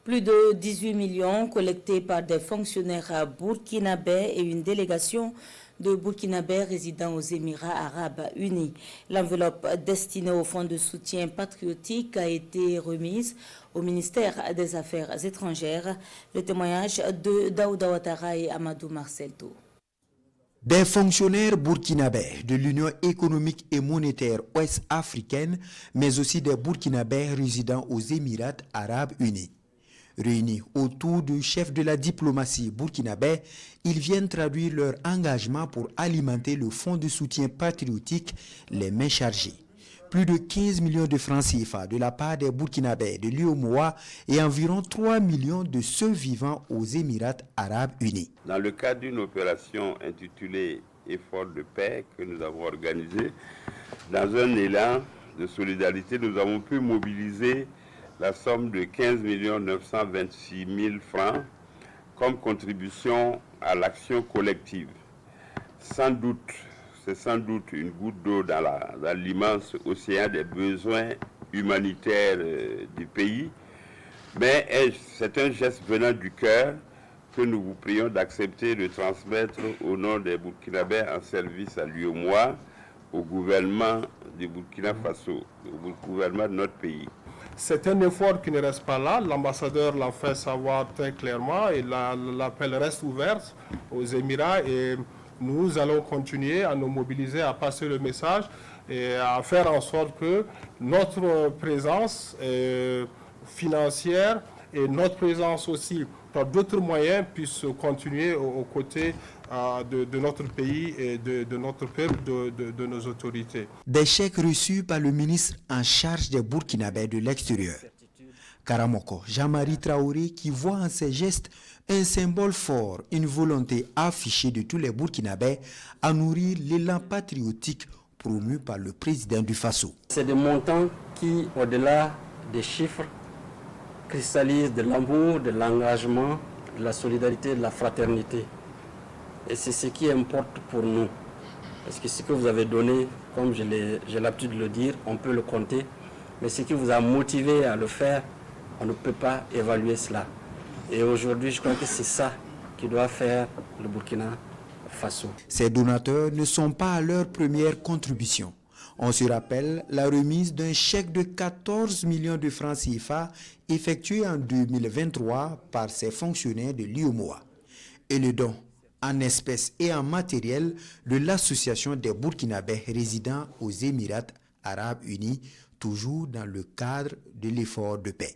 Plus de 18 millions collectés par des fonctionnaires burkinabés et une délégation de Burkinabés résidant aux Émirats arabes unis. L'enveloppe destinée au fonds de soutien patriotique a été remise au ministère des Affaires étrangères. Le témoignage de Daouda Ouattara et Amadou Marcelto. Des fonctionnaires burkinabés de l'Union économique et monétaire ouest-africaine, mais aussi des burkinabés résidant aux Émirats arabes unis. Réunis autour du chef de la diplomatie burkinabé, ils viennent traduire leur engagement pour alimenter le fonds de soutien patriotique Les Mains Chargées. Plus de 15 millions de francs CFA de la part des Burkinabés de l'UEMOA et environ 3 millions de ceux vivant aux Émirats arabes unis. Dans le cadre d'une opération intitulée Effort de paix que nous avons organisée, dans un élan de solidarité, nous avons pu mobiliser la somme de 15 926 000 francs comme contribution à l'action collective. C'est sans doute une goutte d'eau dans l'immense océan des besoins humanitaires du pays, mais c'est un geste venant du cœur que nous vous prions d'accepter de transmettre au nom des Burkinabés en service à l'UEMOA, au gouvernement du Burkina Faso, au gouvernement de notre pays. C'est un effort qui ne reste pas là. L'ambassadeur l'a fait savoir très clairement et l'appel reste ouvert aux Émirats et nous allons continuer à nous mobiliser, à passer le message et à faire en sorte que notre présence financière et notre présence aussi par d'autres moyens puisse continuer aux côtés de notre pays et de notre peuple, de nos autorités. Des chèques reçus par le ministre en charge des Burkinabés de l'extérieur. Karamoko Jean-Marie Traoré qui voit en ces gestes un symbole fort, une volonté affichée de tous les Burkinabés à nourrir l'élan patriotique promu par le président du Faso. C'est des montants qui, au-delà des chiffres, cristallisent de l'amour, de l'engagement, de la solidarité, de la fraternité. Et c'est ce qui importe pour nous. Parce que ce que vous avez donné, comme j'ai l'habitude de le dire, on peut le compter. Mais ce qui vous a motivé à le faire, on ne peut pas évaluer cela. Et aujourd'hui, je crois que c'est ça qui doit faire le Burkina Faso. Ces donateurs ne sont pas à leur première contribution. On se rappelle la remise d'un chèque de 14 millions de francs CFA effectué en 2023 par ces fonctionnaires de l'UEMOA. Et le don en espèces et en matériel de l'association des Burkinabés résidant aux Émirats arabes unis, toujours dans le cadre de l'effort de paix.